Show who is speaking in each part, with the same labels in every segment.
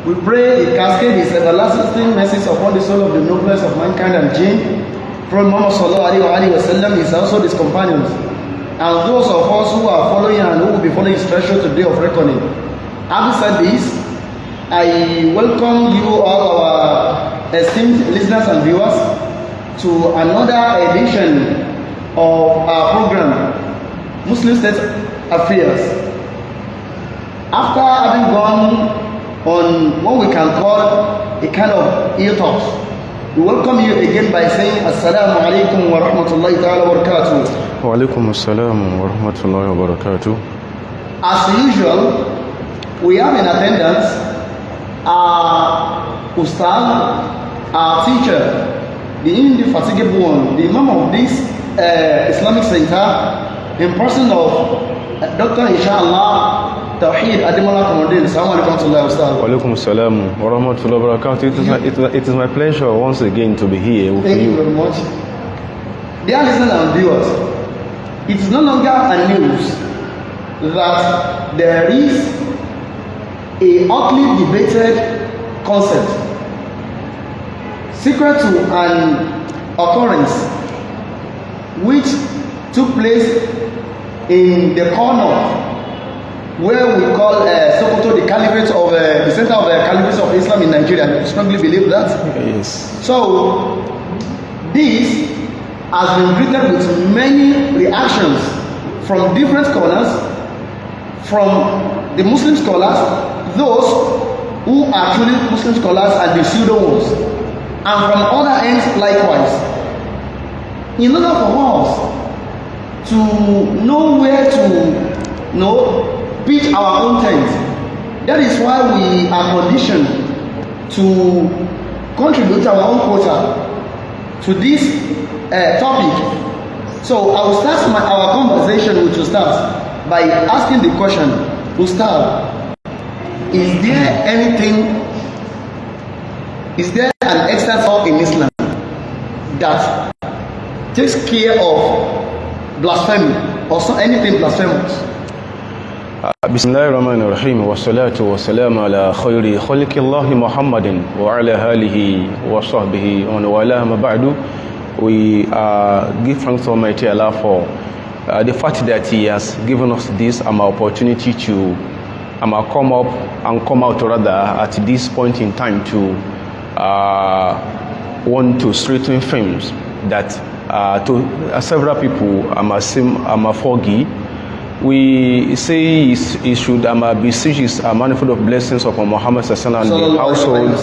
Speaker 1: We pray He cascade His everlasting mercies upon the soul of the noblest of mankind and jinn. Prophet Muhammad sallallahu alaihi wasallam is also his companions, and those of us who are following and who will be following His treasure to the day of reckoning. Having said this, I welcome you all our esteemed listeners and viewers to another edition of our program, Muslim State Affairs. After having gone on what we can call a kind of hill-tops, we welcome you again by saying Assalamu alaikum wa rahmatullahi ta'ala wa barakatuh.
Speaker 2: Wa alaikum assalam wa rahmatullahi wa barakatuh.
Speaker 1: As usual, we have in attendance our Ustad, our teacher, the indefatigable one, the Imam of this Islamic Center, in person of Dr. Inshallah Tawheed Ademola Kamaldeen. Assalamu alaikum wa Ustad.
Speaker 2: Wa alaikum assalam wa rahmatullahi wa barakatuh. It is my pleasure once again to be here with you.
Speaker 1: Thank you very much. Dear listeners and viewers, it is no longer a news that there is a hotly debated concept secret to an occurrence which took place in the corner where we call Sokoto the caliphate of the center of the caliphate of Islam in Nigeria. I strongly believe that.
Speaker 2: Yes.
Speaker 1: So this has been greeted with many reactions from different corners, from the Muslim scholars, those who are truly Muslim scholars and the pseudo ones, and from other ends likewise. In order for us to know where to pitch our own tent, that is why we are conditioned to contribute our own quota to this topic. So I will start our conversation with Ustaz by asking the question, Ustaz, is there an extant law in Islam that takes care of blasphemy or anything blasphemous?
Speaker 2: Bismillahirrahmanirrahim wa salatu wa salam ala khayri khalqillahi Muhammadin wa ala alihi wa sahbihi wa wala ma ba'du. We give thanks to Almighty Allah for the fact that He has given us this opportunity to come out rather at this point in time to want to straighten things that to several people foggy. We say it should beseech His manifold of blessings upon Muhammad and the household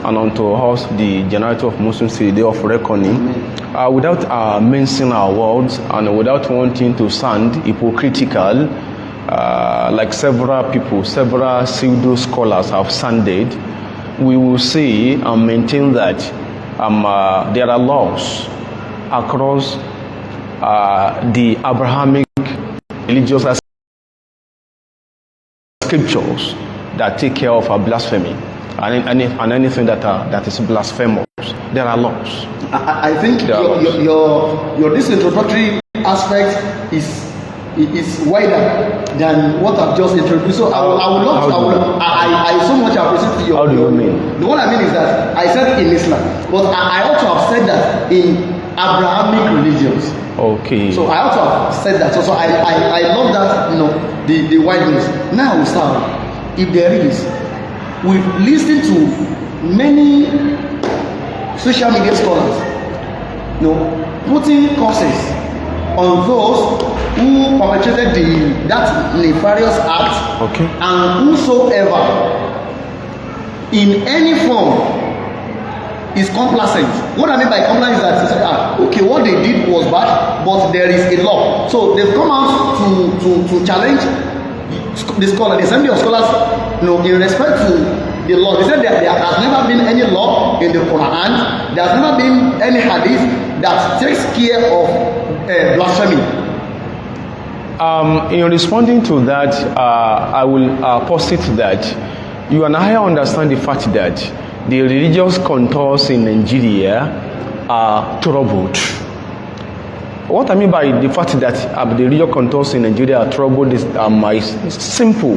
Speaker 2: and unto us, the generality of Muslims, to the day of reckoning. Without mincing our words and without wanting to sound hypocritical, like several pseudo scholars have sounded, we will say and maintain that there are laws across the Abrahamic religious scriptures that take care of blasphemy and anything that is blasphemous. There are laws.
Speaker 1: I think your this introductory aspect is wider than what I've just introduced. So I so much appreciate your.
Speaker 2: How do you mean?
Speaker 1: What I mean is that I said in Islam, but I ought to have said that in Abrahamic religions.
Speaker 2: Okay.
Speaker 1: So I ought to have said that. So I love that, the wideness. Now we start. If there is, we've listened to many social media scholars, putting curses on those who perpetrated that nefarious act,
Speaker 2: okay,
Speaker 1: and whosoever in any form is complacent. What I mean by complacent is that okay, what they did was bad, but there is a law. So they've come out to challenge the scholar, the assembly of scholars, in respect to the law. They said that there has never been any law in the Quran. There has never been any hadith that takes care of blasphemy.
Speaker 2: In responding to that, I will posit that you and I understand the fact that the religious contours in Nigeria are troubled. What I mean by the fact that the religious contours in Nigeria are troubled is simple.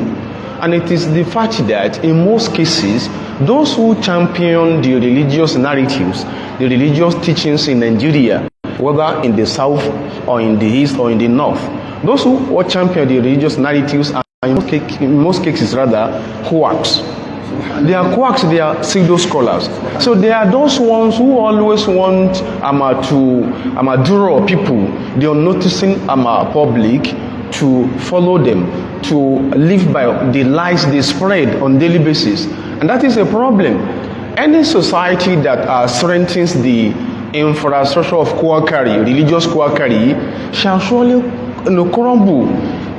Speaker 2: And it is the fact that in most cases, those who champion the religious narratives, the religious teachings in Nigeria, whether in the south or in the east or in the north, those who champion the religious narratives are in most cases rather quacks. They are quacks, they are pseudo scholars. So they are those ones who always want to draw people, the unnoticing public, to follow them, to live by the lies they spread on daily basis. And that is a problem. Any society that strengthens the infrastructure of quackery, religious quackery, shall surely crumble.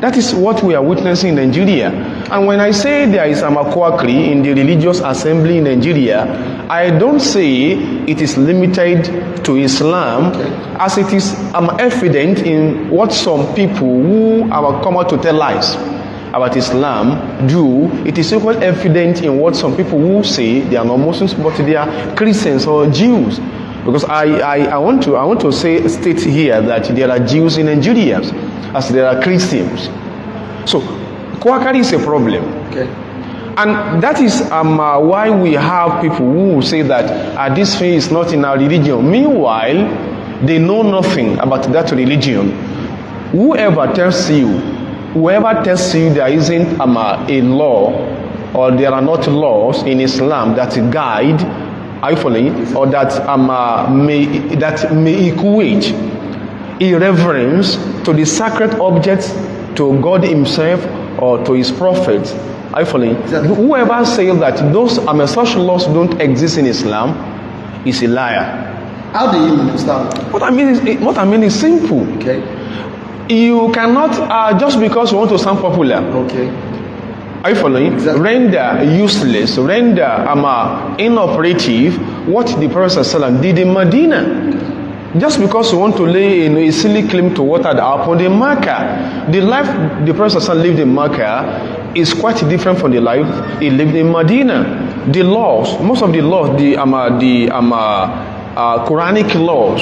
Speaker 2: That is what we are witnessing in Nigeria. And when I say there is quackery in the religious assembly in Nigeria, I don't say it is limited to Islam, as it is evident in what some people who come out to tell lies about Islam do. It is equally evident in what some people who say they are not Muslims but they are Christians or Jews. Because I want to state here that there are Jews in Nigeria as there are Christians. So quackery is a problem.
Speaker 1: Okay.
Speaker 2: And that is why we have people who say that this thing is not in our religion. Meanwhile, they know nothing about that religion. Whoever tells you there isn't a law, or there are not laws in Islam that guide, or that may equate irreverence to the sacred objects, to God Himself or to His prophets. Exactly. Whoever says that those such laws don't exist in Islam is a liar.
Speaker 1: How do you understand?
Speaker 2: What I mean is simple.
Speaker 1: Okay.
Speaker 2: You cannot just because you want to sound popular.
Speaker 1: Okay.
Speaker 2: Are you following?
Speaker 1: Exactly.
Speaker 2: Render useless, render inoperative what the Prophet ﷺ did in Medina. Just because you want to lay a silly claim to what had happened in Mecca. The life the Prophet ﷺ lived in Mecca is quite different from the life he lived in Medina. The laws, most of the laws, the Quranic laws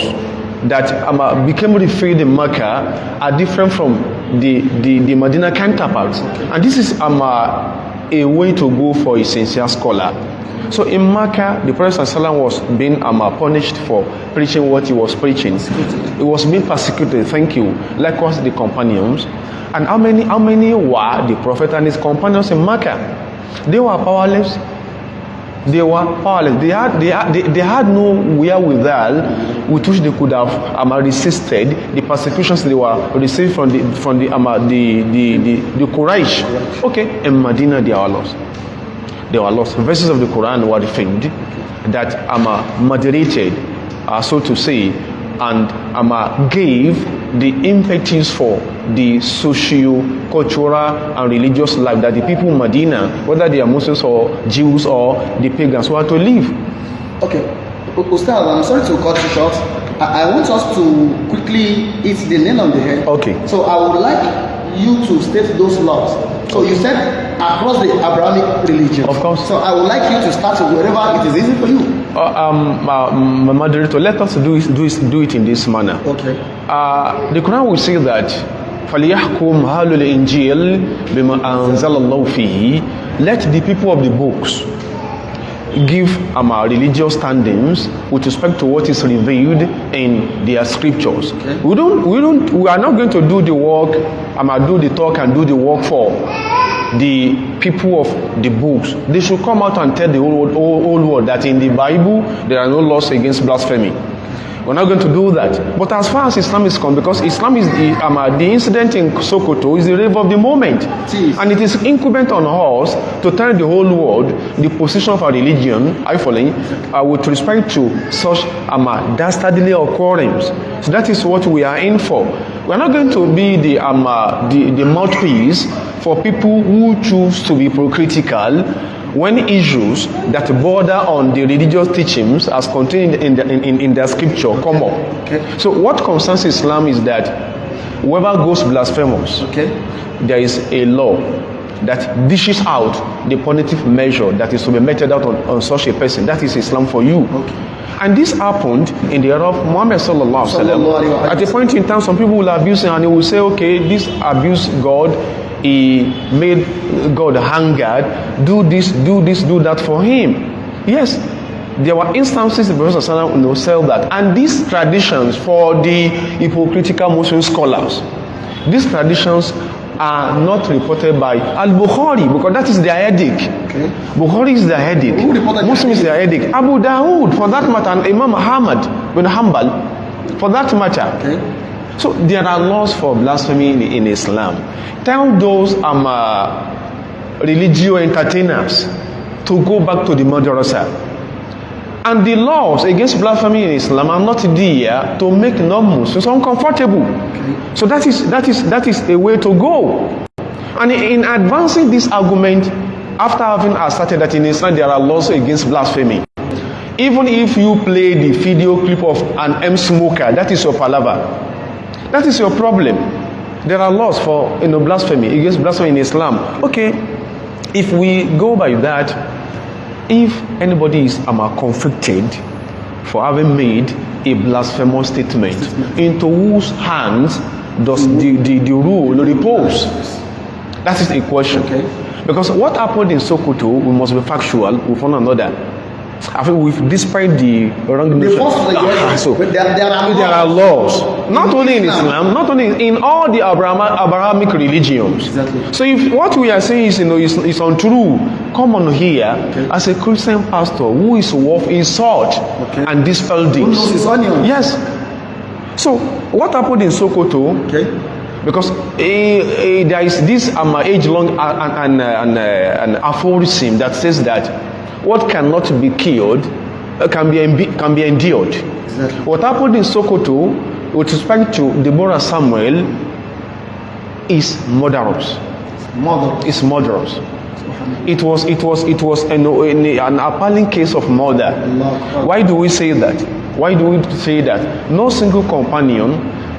Speaker 2: that became revealed in Mecca are different from the Medina counterparts. Okay. And this is a way to go for a sincere scholar. So in Mecca, the Prophet ﷺ was being punished for preaching what he was preaching. He was being persecuted, thank you. Likewise the companions. And how many were the Prophet and his companions in Mecca? They were powerless. They had no wherewithal with which they could have resisted the persecutions they were received from the Quraysh. Okay, in Medina they were lost. They were lost. Verses of the Quran were defined that moderated, so to say, and gave the impetus for the socio-cultural and religious life that the people in Medina, whether they are Muslims or Jews or the pagans, were to live.
Speaker 1: Okay. Ustaz, I'm sorry to cut you short. I want us to quickly hit the nail on the head.
Speaker 2: Okay.
Speaker 1: So I would like you to state those laws. So you said across the Abrahamic religion.
Speaker 2: Of course.
Speaker 1: So I would like you to start wherever it is easy for you.
Speaker 2: Moderator, let us do it in this manner.
Speaker 1: Okay.
Speaker 2: The Quran will say that فَلْيَحْكُمْ هَالُ الْإِنْجِيلِ بِمَا أَنزَلَ اللَّهُ فِيهِ. Let the people of the books give religious standings with respect to what is revealed in their scriptures. Okay. We are not going to do the work, do the talk and do the work for the people of the books. They should come out and tell the whole world that in the Bible there are no laws against blasphemy. We're not going to do that. But as far as Islam is concerned, because Islam is the incident in Sokoto is the rave of the moment. Jeez. And it is incumbent on us to tell the whole world the position of our religion, with respect to such dastardly occurrence. So that is what we are in for. We're not going to be the mouthpiece for people who choose to be hypocritical when issues that border on the religious teachings as contained in their scripture come up. Okay. So what concerns Islam is that whoever goes blasphemous, okay, there is a law that dishes out the punitive measure that is to be meted out on such a person. That is Islam for you. Okay. And this happened in the era of Muhammad sallallahu alaihi wasallam. At a point in time, some people will abuse him and they will say, okay, this abuse God he made God hungered, do this, do that for him. Yes, there were instances the Prophet ﷺ said that, and these traditions for the hypocritical Muslim scholars, these traditions are not reported by Al-Bukhari, because that is their headache.
Speaker 1: Okay.
Speaker 2: Bukhari is their headache.
Speaker 1: Who reported
Speaker 2: Muslim is their headache. Abu Dawood, for that matter, and Imam Ahmad bin Hanbal, for that matter.
Speaker 1: Okay.
Speaker 2: So there are laws for blasphemy in Islam. Tell those religio entertainers to go back to the madrasa. And the laws against blasphemy in Islam are not there to make non-Muslims uncomfortable.
Speaker 1: Okay.
Speaker 2: So that is a way to go. And in advancing this argument, after having asserted that in Islam there are laws against blasphemy, even if you play the video clip of an M smoker, that is your palaver. That is your problem. There are laws for blasphemy, against blasphemy in Islam. Okay, if we go by that, if anybody is convicted for having made a blasphemous statement, into whose hands does the rule repose? That is a question. Okay. Because what happened in Sokoto, we must be factual with one another. I think we've despite the wrong notion. So there are laws, not only in Islam, not only in all the Abrahamic religions.
Speaker 1: Exactly.
Speaker 2: So if what we are saying is untrue, come on here as a Christian pastor who is worth insult and dispel this.
Speaker 1: Who knows his onions?
Speaker 2: Yes. So what happened in Sokoto? Okay. Because there is this age-long an aphorism that says that what cannot be killed can be endured. Exactly. What happened in Sokoto with respect to Deborah Samuel is murderous. It's murderous. It was an appalling case of murder. Why do we say that? Why do we say that? No single companion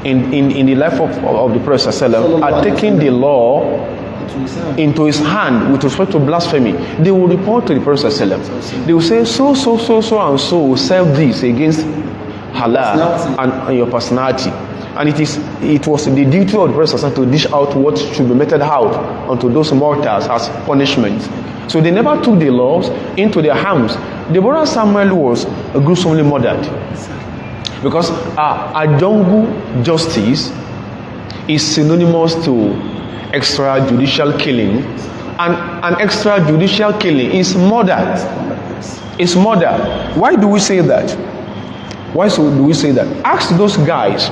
Speaker 2: in the life of the Prophet are taking the law into his hand with respect to blasphemy. They will report to the Prophet. They will say, so and so will serve this against Allah and your personality. And it was the duty of the Prophet to dish out what should be meted out unto those mortals as punishment. So they never took the laws into their hands. Deborah Samuel was gruesomely murdered. Because Adongu justice is synonymous to extrajudicial killing, and an extrajudicial killing is murder. It's murder. Why do we say that? Why do we say that? Ask those guys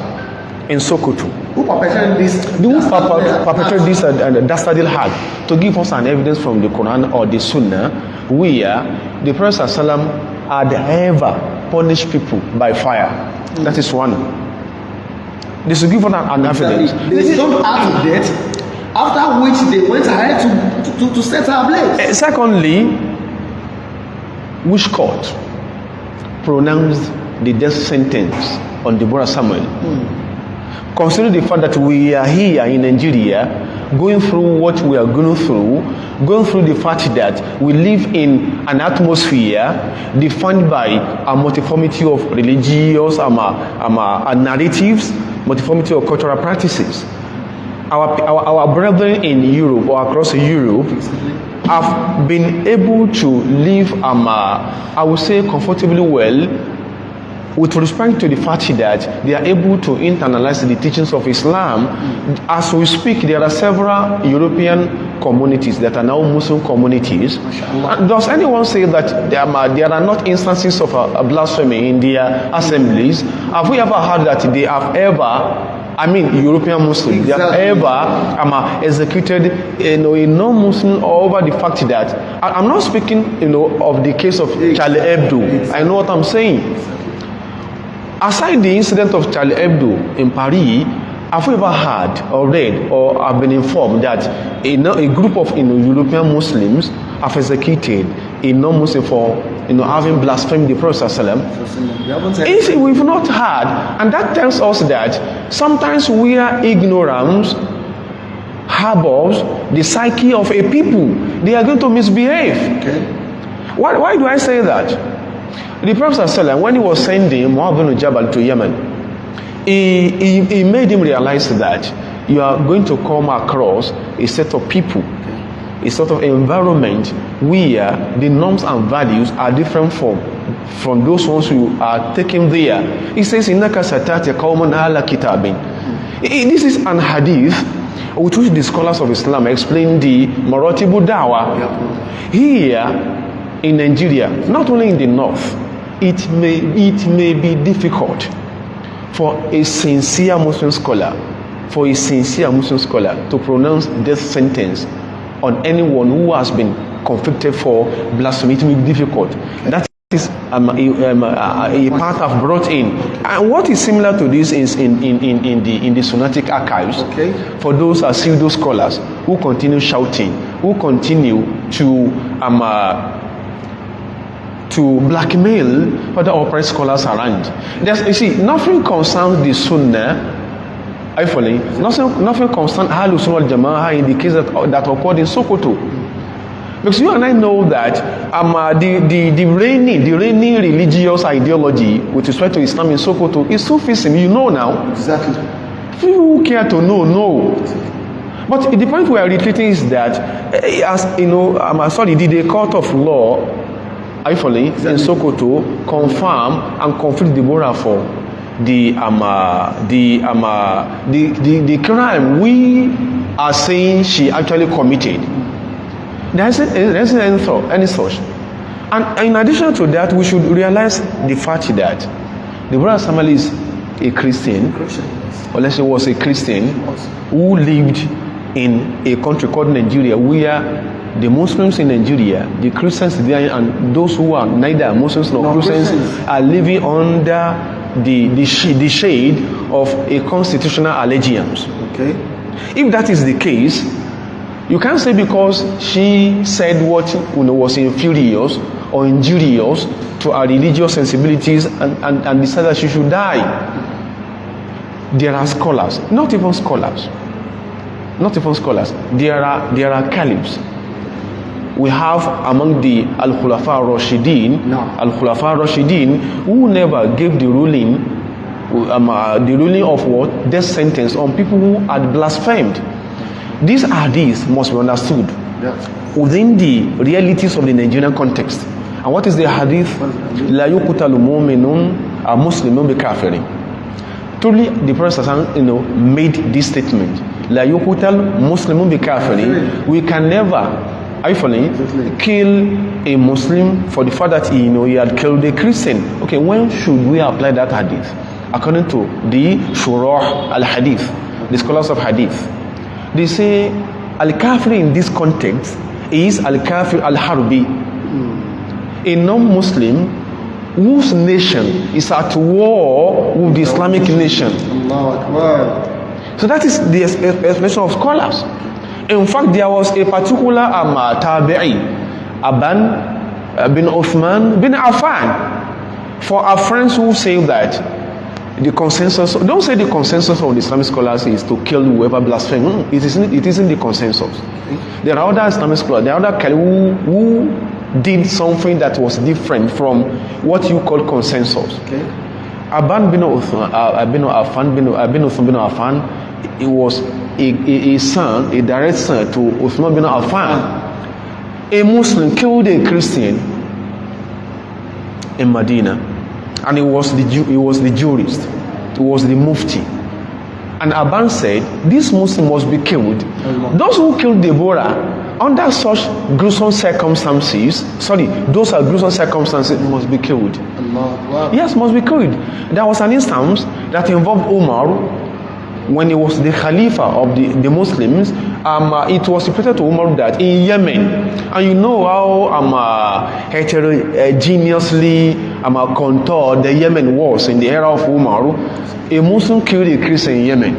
Speaker 2: in Sokoto
Speaker 1: who perpetrated this.
Speaker 2: Who perpetrated this dastardly act to give us an evidence from the Quran or the Sunnah where the Prophet ﷺ had ever punished people by fire. That is one. They should give us an evidence.
Speaker 1: They don't have to death. After which they went ahead to set her ablaze.
Speaker 2: Secondly, which court pronounced the death sentence on Deborah Samuel? Consider the fact that we are here in Nigeria going through what we are going through the fact that we live in an atmosphere defined by a multiformity of religious narratives, multiformity of cultural practices. Our brethren in Europe or across Europe have been able to live, I would say, comfortably well with respect to the fact that they are able to internalize the teachings of Islam. As we speak, there are several European communities that are now Muslim communities. Does anyone say that there are not instances of blasphemy in their assemblies? Have we ever heard that they have ever, European Muslims, they have ever executed a non-Muslim over the fact that, I'm not speaking of the case of Charlie Hebdo. I know what I'm saying. Aside the incident of Charlie Hebdo in Paris, have we ever heard or read or have been informed that a group of European Muslims have executed a non-Muslim for having blasphemed the Prophet ﷺ? We've not heard, and that tells us that sometimes we are ignorance harbors the psyche of a people. They are going to misbehave. Okay. Why do I say that? The Prophet ﷺ, when he was sending Mu'adh bin Jabal to Yemen, he made him realize that you are going to come across a set of people, a sort of environment where the norms and values are different from those ones you are taking there. He says, "Innaka satati qauman ala kitabin." This is an hadith with which the scholars of Islam explain the maratibu da'wah. Here in Nigeria, not only in the north, it may be difficult for a sincere Muslim scholar to pronounce death sentence on anyone who has been convicted for blasphemy. It may be difficult. That is a part I've brought in. And what is similar to this is in the Sunnatic archives.
Speaker 1: Okay.
Speaker 2: For those pseudo scholars who continue shouting, who continue to blackmail other upright scholars around. You see, nothing concerns the Sunnah. Nothing concerns Ahlus Sunnah wal Jama'ah in the case that occurred in Sokoto. Because you and I know that the reigning religious ideology with respect to Islam in Sokoto is Sufism. You know now.
Speaker 1: Exactly.
Speaker 2: People who care to know. But the point we are retreating is that, as you know, did a court of law, in Sokoto, confirm and conflict Deborah for the crime we are saying she actually committed? There isn't any such. And in addition to that, we should realize the fact that Deborah Samali is a Christian, unless she was a Christian who lived in a country called Nigeria, where the Muslims in Nigeria, the Christians there, and those who are neither Muslims nor Christians are living under the shade of a constitutional allegiance.
Speaker 1: Okay.
Speaker 2: If that is the case, you can't say because she said what was infurious or injurious to our religious sensibilities and decided that she should die. There are scholars, not even scholars. There are caliphs. We have among the Al-Khulafa Rashidin, who never gave the ruling of what? Death sentence on people who had blasphemed. These hadiths must be understood within the realities of the Nigerian context. And what is the hadith? La yuqtalu mu'minun a muslimun bi kafirin. Truly, the Prophet made this statement. La yuqtal muslimun bi kafirin. We can never kill a Muslim for the fact that he had killed a Christian. Okay, when should we apply that hadith? According to the Shurah al-Hadith, the scholars of hadith, they say al-kafir in this context is al-kafir al-harbi, a non-Muslim whose nation is at war with the Islamic nation. So that is the explanation of scholars. In fact, there was a particular tabi'i, Aban bin Uthman bin Affan, for our friends who say that the consensus, don't say the consensus of the Islamic scholars is to kill whoever blasphemes. It isn't the consensus. There are other Islamic scholars, there are other who did something that was different from what you call consensus.
Speaker 1: Okay.
Speaker 2: Aban bin Uthman bin Affan, it was a direct son to Uthman bin Affan. A Muslim killed a Christian in Medina, and he was the jurist, he was the mufti. And Aban said, this Muslim must be killed. Those who killed Deborah under such gruesome circumstances, must be killed. Yes, must be killed. There was an instance that involved Umar when he was the Khalifa of the Muslims. It was reported to Umar that in Yemen, and you know how heterogeneously contoured the Yemen was in the era of Umar. A Muslim killed a Christian in Yemen.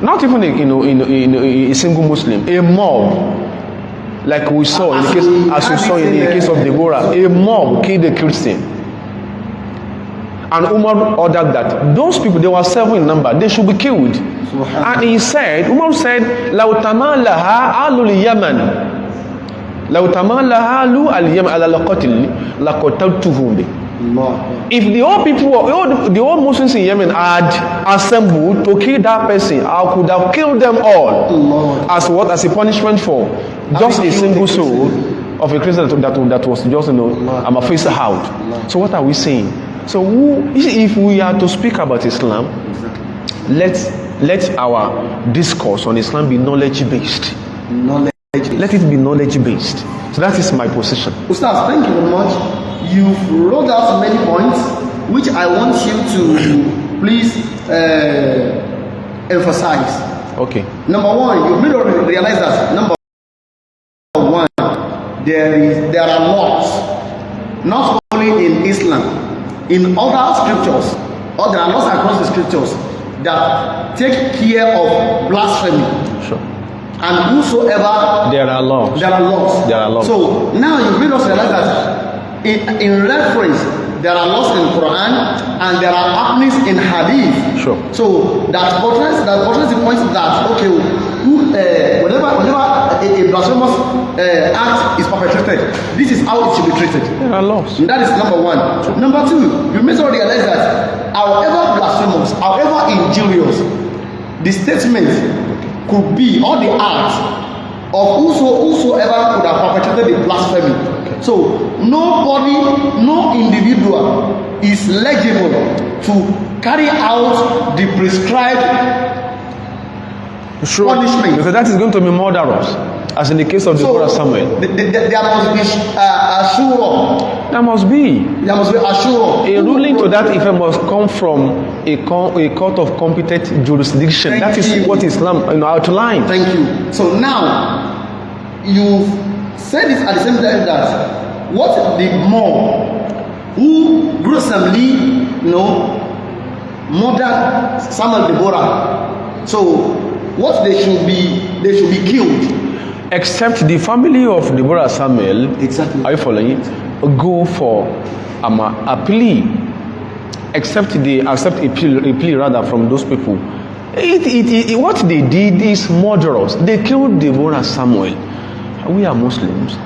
Speaker 2: Not even a single Muslim, a mob, like we saw in the case of Deborah. A mob killed a Christian. And Umar ordered that those people, they were 7 in number, they should be killed. And Umar said, لَوْ تَمَالَهَا آلُ الْيَمَنِ لَوْ تَمَالَهَا آلُ الْيَمَنِ عَلَى الْقَتْلِ لَقَتَلْتُهُمْ بِهِ. If the whole people, the whole Muslims in Yemen had assembled to kill that person, I could have killed them all. As what? As a punishment for just a single soul of a Christian that was just, I'm a face out. So what are we saying? So if we are to speak about Islam, let our discourse on Islam be knowledge-based. Let it be knowledge-based. So that is my position.
Speaker 1: Ustaz, thank you very much. You've rolled out many points which I want you to please emphasize.
Speaker 2: Okay.
Speaker 1: Number one, you may already realize that number one, there are laws, not only in Islam, in other scriptures, or there are laws across the scriptures that take care of blasphemy.
Speaker 2: Sure.
Speaker 1: And whosoever
Speaker 2: there are laws.
Speaker 1: So now you made us realize that in reference, there are laws in Quran and there are happenings in Hadith.
Speaker 2: Sure.
Speaker 1: So that portrays the point that whenever a blasphemous act is perpetrated, this is how it should be treated.
Speaker 2: There are laws.
Speaker 1: And that is number one. Sure. Number two, you may also realize that however blasphemous, however injurious, the statement could be or the act of whosoever could have perpetrated the blasphemy. Okay. So nobody, no individual is legible to carry out the prescribed punishment.
Speaker 2: Because that is going to be murderous, as in the case of the Prophet Samuel.
Speaker 1: There must be ashura.
Speaker 2: There must be
Speaker 1: ashura.
Speaker 2: A ruling to that effect must come from a court of competent jurisdiction. That is what Islam outlined.
Speaker 1: Thank you. So now you said this at the same time that what the more who gruesomely murdered Samuel Deborah. So what they should be killed.
Speaker 2: Except the family of Deborah Samuel.
Speaker 1: Exactly.
Speaker 2: Are you following it? Go for a plea. Except they accept a plea rather from those people. What they did is murderous. They killed Deborah Samuel. We are Muslims,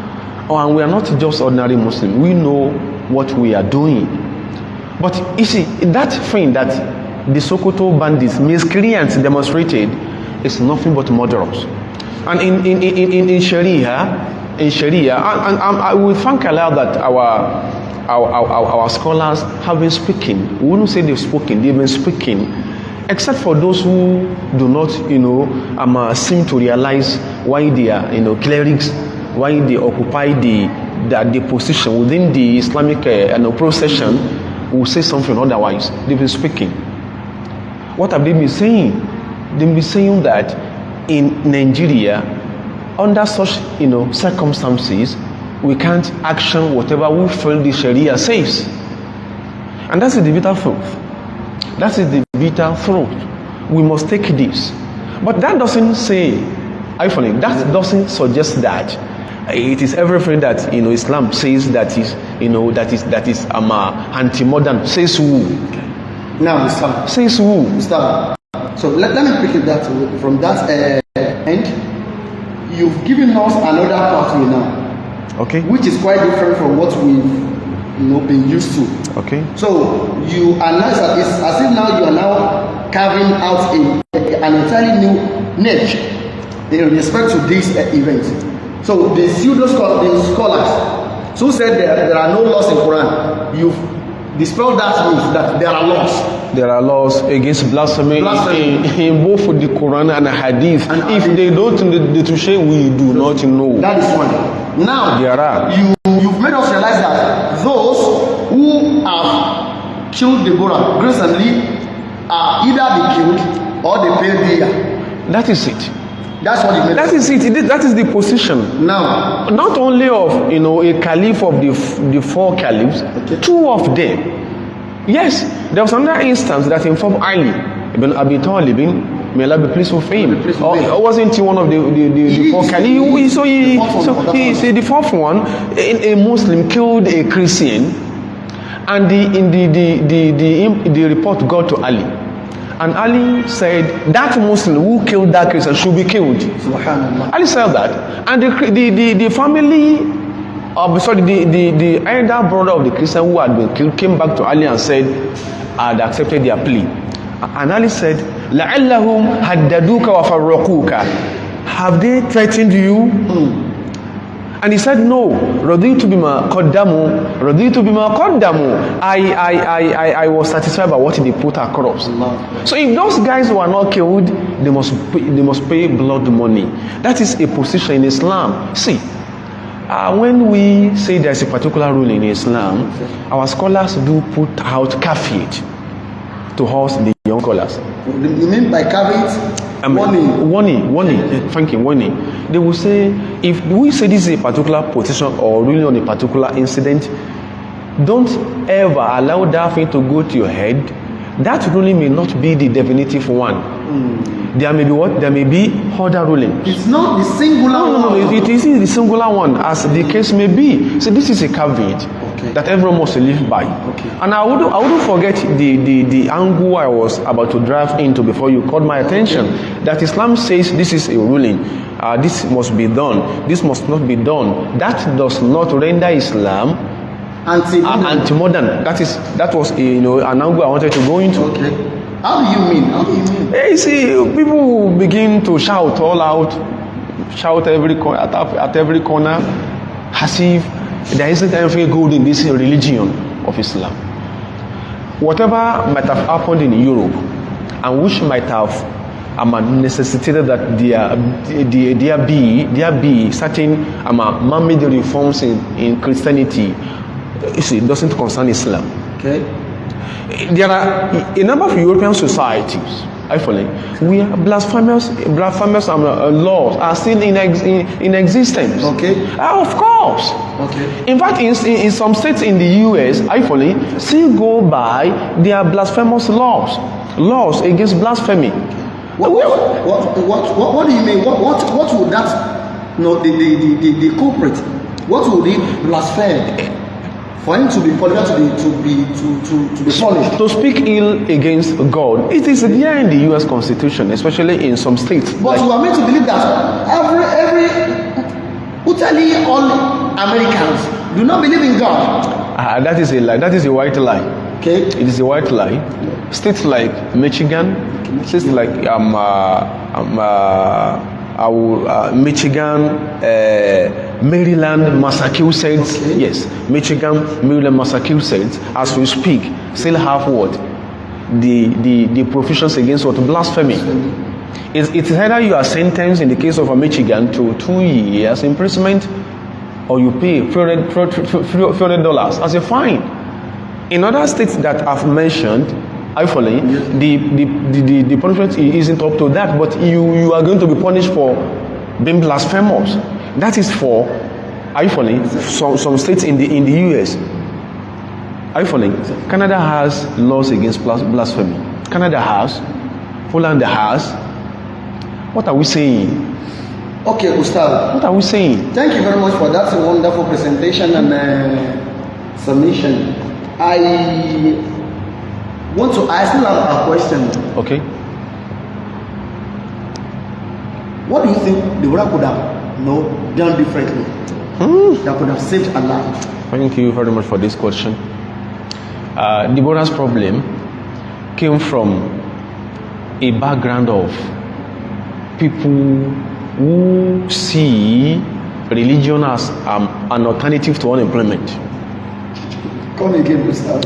Speaker 2: and we are not just ordinary Muslims. We know what we are doing. But you see, that thing that the Sokoto bandits, miscreants demonstrated is nothing but murderous. And in Sharia, and I will thank Allah that our scholars have been speaking. We wouldn't say they've spoken; they've been speaking. Except for those who do not, seem to realize why they are, clerics, why they occupy the position within the Islamic procession, will say something otherwise. They've been speaking. What have they been saying? They've been saying that in Nigeria, under such, circumstances, we can't action whatever we feel the Sharia says, and that's the bitter truth. That is the bitter truth. We must take this. But that doesn't say, that doesn't suggest that it is everything that Islam says that is anti-modern. Says who?
Speaker 1: Now, Mr.
Speaker 2: Says who?
Speaker 1: Mr. So let me pick it that from that end. You've given us another pathway now.
Speaker 2: Okay. Which is
Speaker 1: quite different from what we've been used to.
Speaker 2: Okay.
Speaker 1: So you are now, it's as if now you are now carving out an entirely new niche in respect to this event. So the scholars who said there are no laws in Quran, you've dispelled that myth that there are laws.
Speaker 2: There are laws against blasphemy. In both the Quran and the Hadith. And if they don't, the share we do not know.
Speaker 1: That is one. Now
Speaker 2: there are.
Speaker 1: You've made us realize that those who have killed Deborah gruesomely are either be killed or they pay diya.
Speaker 2: That is it.
Speaker 1: That's what it means.
Speaker 2: That is it. That is the position.
Speaker 1: Now,
Speaker 2: not only of a caliph of the four caliphs, okay. Two of them. Yes, there was another instance that informed Ali ibn Abi Talib, may Allah be pleased with him. Or wasn't he one of the four caliphs? So the fourth one, a Muslim killed a Christian, and the report got to Ali. And Ali said that Muslim who killed that Christian should be killed.
Speaker 1: Subhanallah.
Speaker 2: Ali said that, and the family sorry, the elder brother of the Christian who had been killed came back to Ali and said, had accepted their plea. And Ali said, لَعَلَّهُمْ هَدَّدُوكَ وَفَرَّقُوكَ. Have they threatened you? And he said, no. رَضِيتُ بِمَا قَدَّمُوا رَضِيتُ بِمَا قَدَّمُوا. I was satisfied by what they put across. So if those guys were not killed, they must pay blood money. That is a position in Islam. See, when we say there's a particular rule in Islam, our scholars do put out kafir to us, the young scholars.
Speaker 1: You mean by kafir?
Speaker 2: Warning. Thank you, warning. They will say, if we say this is a particular position or ruling on a particular incident, don't ever allow that thing to go to your head. That ruling may not be the definitive one. There may be what? There may be other ruling.
Speaker 1: It's not the singular one.
Speaker 2: No, it is the singular one, as the case may be. So this is a caveat that everyone must live by. And I wouldn't forget the angle I was about to drive into before you called my attention. That Islam says this is a ruling. This must be done. This must not be done. That does not render Islam anti-modern. That was an angle I wanted to go into.
Speaker 1: Okay. How do you mean?
Speaker 2: You see, people begin to shout all out, shout at every corner, as if there isn't anything good in this religion of Islam. Whatever might have happened in Europe, and which might have necessitated that there be certain man-made reforms in Christianity, you see, it doesn't concern Islam.
Speaker 1: Okay.
Speaker 2: There are a number of European societies, where blasphemous laws are still in existence.
Speaker 1: Okay.
Speaker 2: Of course.
Speaker 1: Okay.
Speaker 2: In fact, in some states in the US, still go by their blasphemous laws against blasphemy.
Speaker 1: What do you mean? What would that? No, the culprit. What would he blaspheme? For him to be punished, to be punished.
Speaker 2: To speak ill against God. It is there in the US Constitution, especially in some states.
Speaker 1: But we are meant to believe that utterly all Americans do not believe in God.
Speaker 2: That is a lie. That is a white lie.
Speaker 1: Okay.
Speaker 2: It is a white lie. States like Michigan, states like Michigan, Maryland, Massachusetts. Okay. Yes, Michigan, Maryland, Massachusetts, as we speak, still have what? The provisions against what? Blasphemy. It's either you are sentenced in the case of Michigan to 2 years imprisonment, or you pay $300 as a fine. In other states that I've mentioned, the punishment isn't up to that, but you are going to be punished for being blasphemous. That is for some states in the US. Canada has laws against blasphemy. Canada has, Poland has. What are we saying?
Speaker 1: Okay, Gustav.
Speaker 2: What are we saying?
Speaker 1: Thank you very much for that wonderful presentation and submission. I still have a question.
Speaker 2: Okay.
Speaker 1: What do you think Deborah could have done differently that could have saved her life?
Speaker 2: Thank you very much for this question. Deborah's problem came from a background of people who see religion as an alternative to unemployment.
Speaker 1: Come again, Gustav.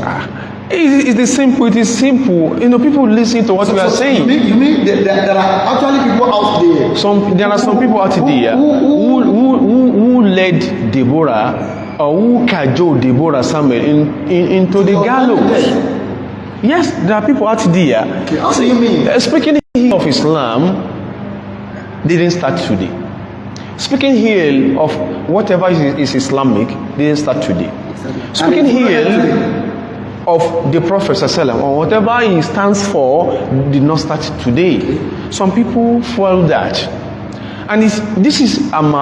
Speaker 2: It is simple. People listen to what we are saying.
Speaker 1: You mean there are actually people out there?
Speaker 2: There are some people out there who led Deborah, or who cajoled Deborah Samuel into the gallows. Yes, there are people out there.
Speaker 1: Okay, how do you mean?
Speaker 2: Speaking of Islam didn't start today. Speaking here of whatever is Islamic didn't start today. Speaking here of the Prophet ﷺ, or whatever he stands for, did not start today. Some people follow that, and this is an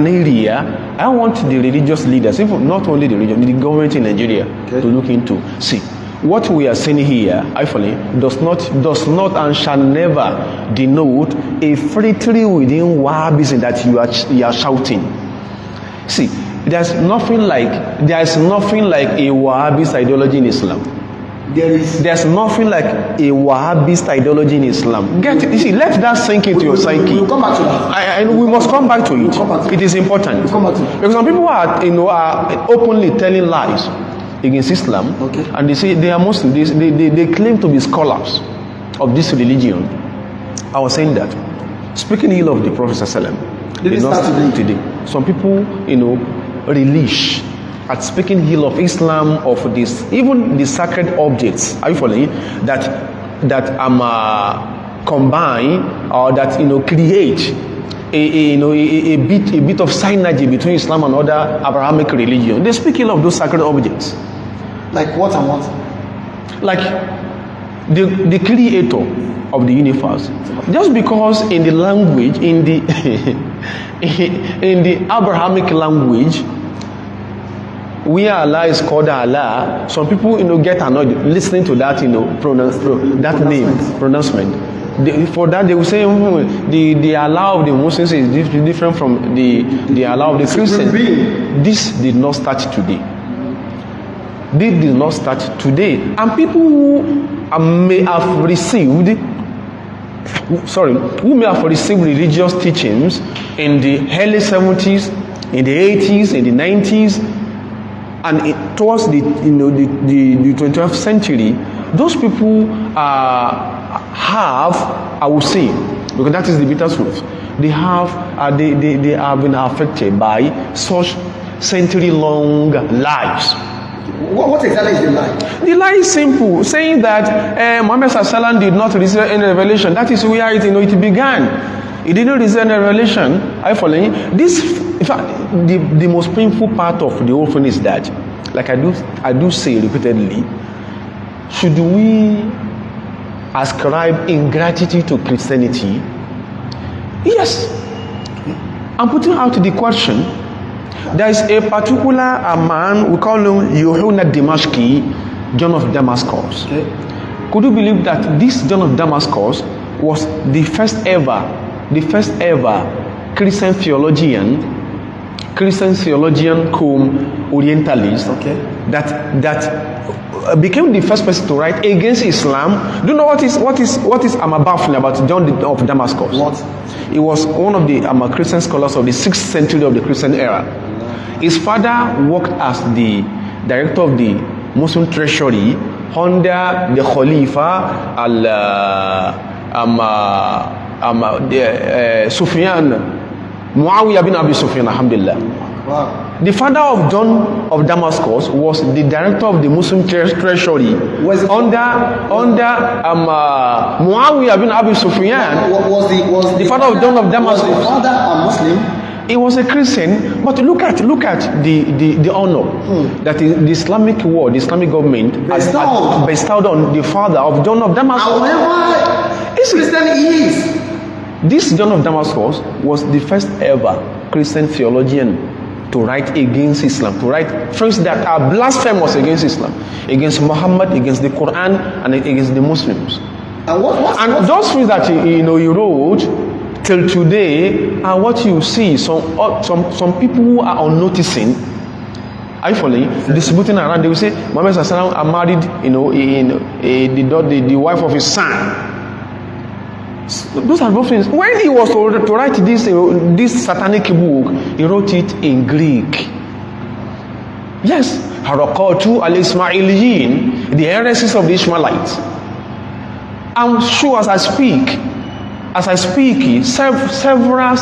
Speaker 2: area I want the religious leaders, even not only the religion, the government in Nigeria, to look into. See, what we are saying here, does not and shall never denote a victory within Wahhabism that you are shouting. See, there's nothing like a Wahhabist ideology in Islam. There's nothing like a Wahhabist ideology in Islam. Get it? You see, let that sink into your psyche.
Speaker 1: We'll come back to that.
Speaker 2: We must come back to it.
Speaker 1: We'll come back to
Speaker 2: It is important.
Speaker 1: We'll come back to it.
Speaker 2: Because some people are openly telling lies against Islam,
Speaker 1: Okay.
Speaker 2: and they say they are Muslims. They claim to be scholars of this religion. I was saying that, speaking ill of the Prophet ﷺ,
Speaker 1: Did it start today?
Speaker 2: Some people, relish at speaking ill of Islam, of this, even the sacred objects. Are you following? That combine, or that create a bit of synergy between Islam and other Abrahamic religion. They speak ill of those sacred objects.
Speaker 1: Like what and what?
Speaker 2: Like the creator of the universe. Just because in the language, in the in the Abrahamic language, where Allah is called Allah, some people get annoyed listening to that pronouncement. For that they will say the Allah of the Muslims is different from the Allah of the Christians. This did not start today. This did not start today. And people who may have received religious teachings in the early 70s, in the 80s, in the 90s, and towards the 20th century, those people have, I would say, because that is the bitter truth, they have been affected by such century-long lies.
Speaker 1: What exactly is the lie?
Speaker 2: The lie is simple, saying that Muhammad Sallallahu did not receive any revelation. That is where it began. He didn't receive any revelation. Are you following? This, in fact, the most painful part of the whole thing is that, like I do say repeatedly, should we ascribe ingratitude to Christianity? Yes. I'm putting out the question. There is a particular man, we call him Yohana Damashki, John of Damascus.
Speaker 1: Okay.
Speaker 2: Could you believe that this John of Damascus was the first ever Christian theologian cum Orientalist,
Speaker 1: Okay.
Speaker 2: that became the first person to write against Islam? Do you know what is I'm baffled about John of Damascus?
Speaker 1: What?
Speaker 2: He was one of the Christian scholars of the 6th century of the Christian era. His father worked as the director of the Muslim treasury under the Khalifa Sufyan, Muawiyah bin Abi Sufyan, alhamdulillah.
Speaker 1: Wow.
Speaker 2: The father of John of Damascus was the director of the Muslim treasury under Muawiyah bin Abi Sufyan.
Speaker 1: Was
Speaker 2: the father of John of Damascus.
Speaker 1: Was the father a Muslim?
Speaker 2: He was a Christian, but look at the honor that the Islamic world, the Islamic government has bestowed on the father of John of Damascus.
Speaker 1: However, Christian he is.
Speaker 2: This John of Damascus was the first ever Christian theologian to write against Islam, to write things that are blasphemous against Islam, against Muhammad, against the Quran, and against the Muslims.
Speaker 1: And
Speaker 2: those things that he wrote till today are what you see. Some people who are unnoticing, are you following? Distributing around, they will say Muhammad Sallallahu Alaihi Wasallam married the wife of his son. Those are both things. When he was to write this satanic book, he wrote it in Greek. Yes, Harakatu al-Ismailiyin, the heresies of the Ishmaelites. I'm sure as I speak, several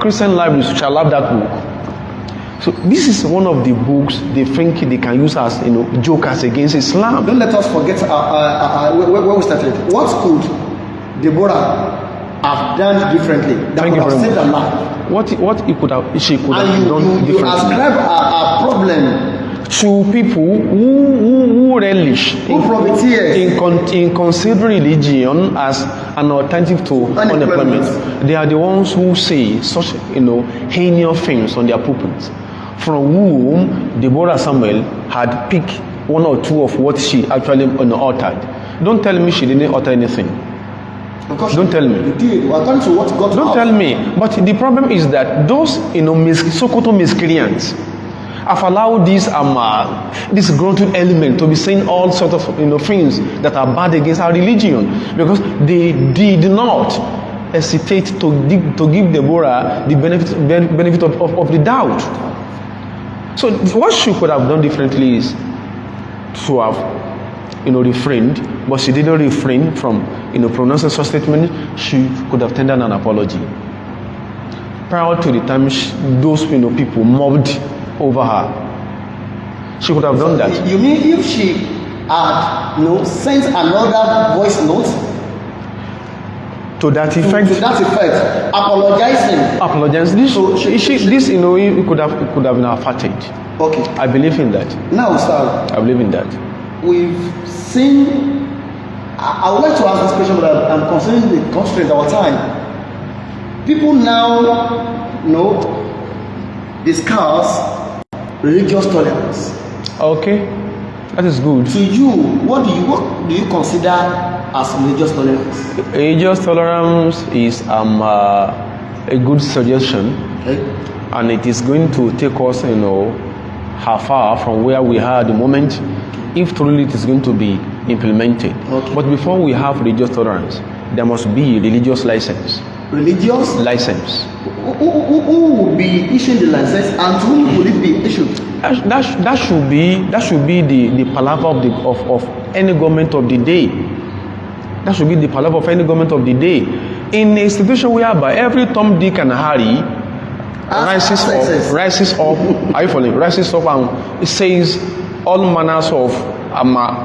Speaker 2: Christian libraries shall have that book. So this is one of the books they think they can use as jokers against Islam.
Speaker 1: Don't let us forget where we started. What could Deborah have done differently that would have saved her life?
Speaker 2: What she could have done differently.
Speaker 1: You ascribe a problem
Speaker 2: to people who relish in considering religion as an alternative to unemployment. They are the ones who say such heinous things on their pulpits, from whom Deborah Samuel had picked one or two of what she actually uttered. Don't tell me she didn't utter anything. Don't tell me.
Speaker 1: You did. According to what got
Speaker 2: Don't
Speaker 1: out.
Speaker 2: tell me. But the problem is that those, Sokoto miscreants have allowed this disgruntled element to be saying all sorts of things that are bad against our religion, because they did not hesitate to give Deborah the benefit of the doubt. So what she could have done differently is to have refrained, but she didn't refrain from pronouncing such statement. She could have tendered an apology prior to the time those people mobbed over her. She could have done that.
Speaker 1: You mean if she had sent another voice note
Speaker 2: to that effect?
Speaker 1: To that effect, apologizing.
Speaker 2: This it could have been averted.
Speaker 1: Okay.
Speaker 2: I believe in that.
Speaker 1: Now, sir,
Speaker 2: I believe in that.
Speaker 1: We've seen. I would like to ask this question, but I'm considering the constraint of our time. People now discuss religious tolerance.
Speaker 2: Okay, that is good.
Speaker 1: To you, what do you consider as religious tolerance?
Speaker 2: Religious tolerance is a good suggestion,
Speaker 1: Okay.
Speaker 2: and it is going to take us how far from where we are at the moment, if truly it is going to be implemented.
Speaker 1: Okay.
Speaker 2: But before we have religious tolerance, there must be religious license.
Speaker 1: Religious
Speaker 2: License.
Speaker 1: Who will be issuing the license, and to whom will it be issued?
Speaker 2: That should be the palaver of any government of the day. That should be the palaver of any government of the day. In a situation whereby every Tom, Dick, and Harry rises up, are you following? Rises up and it says all manners of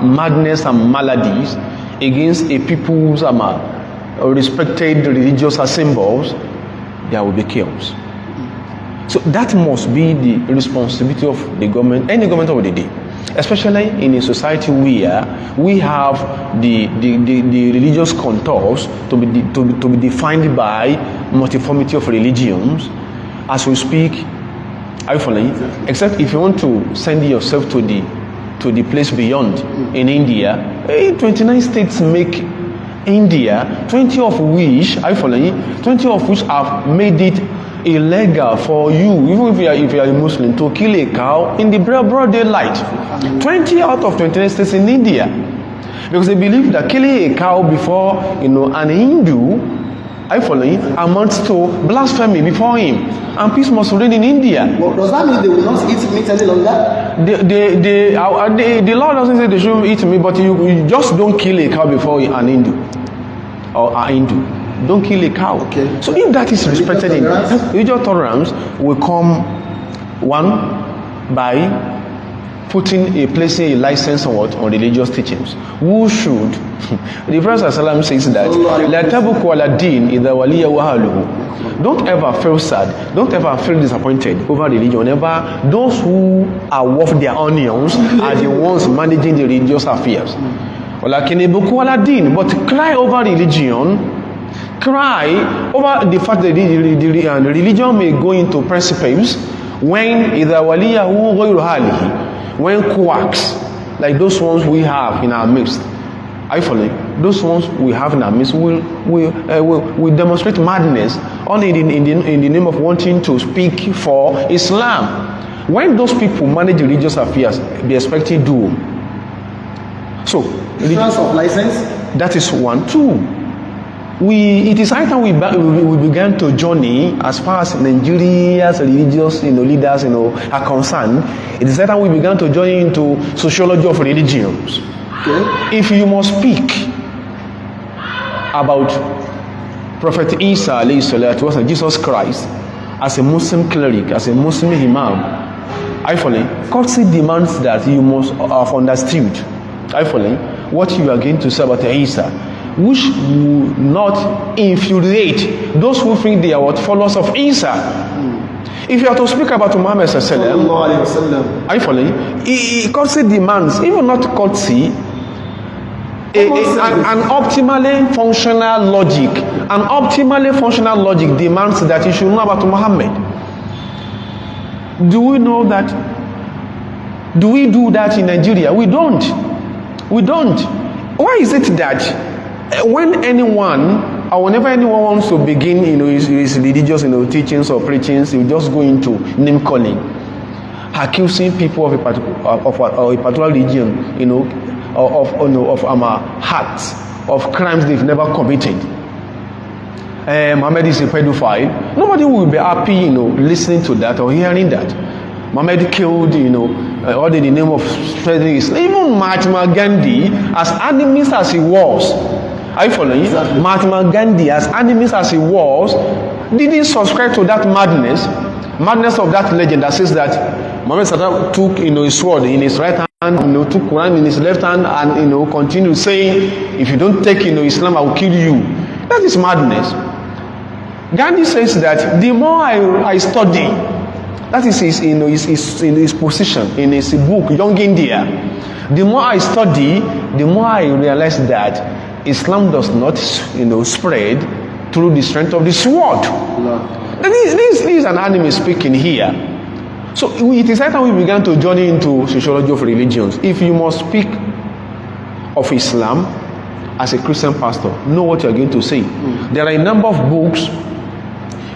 Speaker 2: madness and maladies against a people's respected religious symbols, there will be chaos. So that must be the responsibility of the government, any government of the day, especially in a society where we have the religious contours to be defined by multiformity of religions. As we speak, are you following? Except if you want to send yourself to the place beyond, in India, 29 states make India, 20 of which, are you following? 20 of which have made it illegal for you, even if you are a Muslim, to kill a cow in the broad daylight. 20 out of 29 states in India, because they believe that killing a cow before an Hindu, are you following, amounts to blasphemy before him, and peace must reign in India.
Speaker 1: Well, does that mean they will not eat meat any longer?
Speaker 2: The law doesn't say they shouldn't eat meat, but you just don't kill a cow before an Hindu or a Hindu. Don't kill a cow.
Speaker 1: Okay.
Speaker 2: So if that is respected in religious tolerance, will come one by placing a license on religious teachings. Who should? The Prophet says that la tabuku ala din idha waliya wa ahluhu. Don't ever feel sad, don't ever feel disappointed over religion. Whenever those who are worth their onions are the ones managing the religious affairs. Walakin ibuku ala din, but cry over religion. Cry over the fact that the religion may go into precipice when idha waliyahu ghayru halihi, when quacks like those ones we have in our midst, are you following? Those ones we have in our midst will demonstrate madness only in the name of wanting to speak for Islam. When those people manage religious affairs, be expecting doom. So
Speaker 1: Issuance of license.
Speaker 2: that is one. Two, it is high time we began to journey as far as Nigeria's religious leaders are concerned. It is high time we began to journey into sociology of religions.
Speaker 1: Okay.
Speaker 2: If you must speak about Prophet Isa alayhi salatu wasallam, Jesus Christ, as a Muslim cleric, as a Muslim imam, are you following? Courtesy demands that you must have understood, are you following, what you are going to say about Isa, which will not infuriate those who think they are what followers of Isa. If you are to speak about Muhammad sallallahu, are you following? Courtesy demands, even not courtesy, an optimally functional logic. An optimally functional logic demands that you should know about Muhammad. Do we know that? Do we do that in Nigeria? We don't. We don't. Why is it that when anyone And whenever anyone wants to begin, his religious, teachings or preachings, he will just go into name calling, accusing people of a particular religion, of hearts, of crimes they've never committed. Muhammad is a pedophile. Nobody will be happy, listening to that or hearing that. Muhammad killed, all in the name of spreading Islam. Even Mahatma Gandhi, as animist as he was, are you following? Exactly. Mahatma Gandhi, as animist as he was, didn't subscribe to that madness of that legend that says that Muhammad took, his sword in his right hand, took Quran in his left hand, and continued saying, if you don't take, Islam, I will kill you. That is madness. Gandhi says that the more I study, that is his position in his book, Young India. The more I study, the more I realize that Islam does not, spread through the strength of the sword. This is an enemy speaking here. So it is that we began to journey into sociology of religions. If you must speak of Islam as a Christian pastor, know what you are going to say. There are a number of books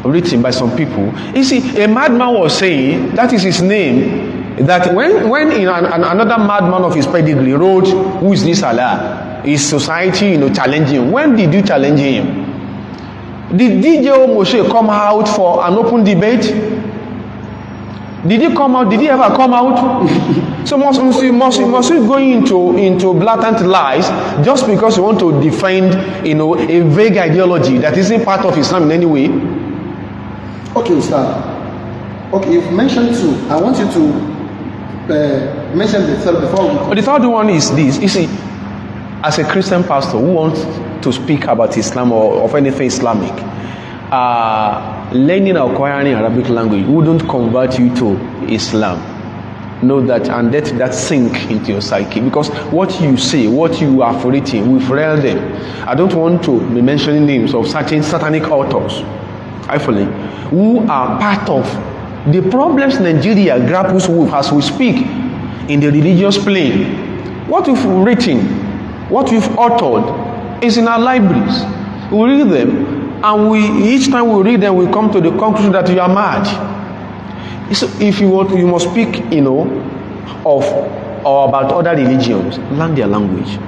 Speaker 2: written by some people. You see, a madman was saying, that is his name, that when another madman of his pedigree wrote, who is this Allah? Is society, challenging him? When did you challenge him? Did DJ Moshe come out for an open debate? Did he come out? Did he ever come out? So must we go into blatant lies just because you want to defend, a vague ideology that isn't part of Islam in any way?
Speaker 1: Okay, Ustad. Okay, you've mentioned two. I want you to mention the third before we.
Speaker 2: But the third one is this. You see, as a Christian pastor who wants to speak about Islam or of anything Islamic, learning or acquiring Arabic language wouldn't convert you to Islam. Know that and let that sink into your psyche, because what you say, what you have written, we've read them. I don't want to be mentioning names of certain satanic authors, actually, who are part of the problems Nigeria grapples with as we speak in the religious plane. What we've written, what we've authored is in our libraries. We read them, and each time we read them, we come to the conclusion that you are mad. So if you want, you must speak, of or about other religions, learn their language.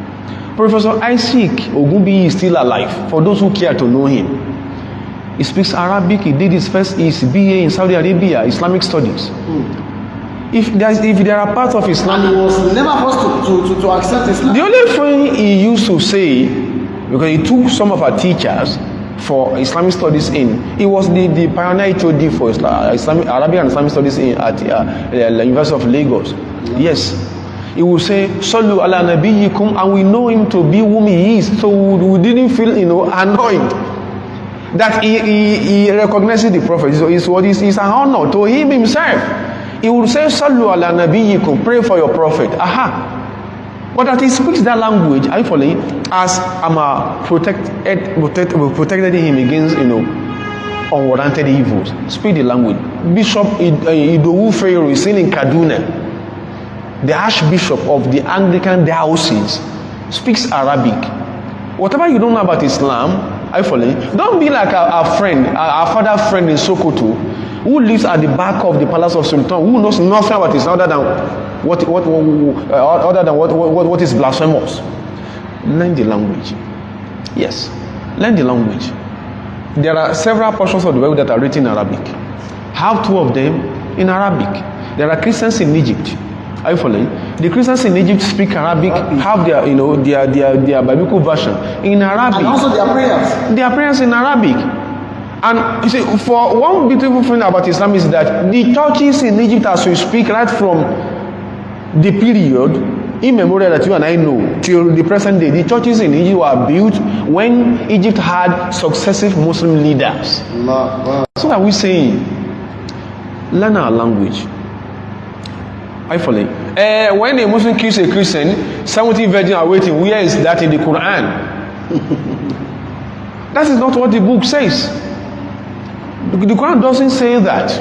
Speaker 2: Professor Isaac Ogunbiyi is still alive, for those who care to know him. He speaks Arabic. He did his BA in Saudi Arabia, Islamic Studies. If there are parts of Islam,
Speaker 1: and he was never forced to accept Islam.
Speaker 2: The only thing he used to say, because he took some of our teachers for Islamic Studies he was the pioneer HOD for Arabic and Islamic Studies at the University of Lagos. Yes. He will say, Sallu ala nabiyyikum, and we know him to be whom he is, so we didn't feel, annoyed that he recognizes the prophet. It's an honor to him himself. He will say, Sallu ala nabiyyikum, pray for your prophet. But that he speaks that language, I follow, as protected him against, unwarranted evils. Speak the language. Bishop Idowu Feiro is in Kaduna. The Archbishop of the Anglican Diocese speaks Arabic. Whatever you don't know about Islam, I follow. Don't be like our father friend in Sokoto, who lives at the back of the palace of Sultan, who knows nothing about Islam other than what is blasphemous. Learn the language. Yes, learn the language. There are several portions of the Bible that are written in Arabic. Have two of them in Arabic. There are Christians in Egypt. Are you following? The Christians in Egypt speak Arabic, have their biblical version in Arabic.
Speaker 1: And also their prayers.
Speaker 2: Their prayers in Arabic. And you see, for one beautiful thing about Islam is that the churches in Egypt, as we speak, right from the period immemorial that you and I know till the present day, the churches in Egypt were built when Egypt had successive Muslim leaders. So what are we saying? Learn our language. I follow. When a Muslim kills a Christian, 70 virgins are waiting. Where is that in the Quran? That is not what the book says. The Quran doesn't say that.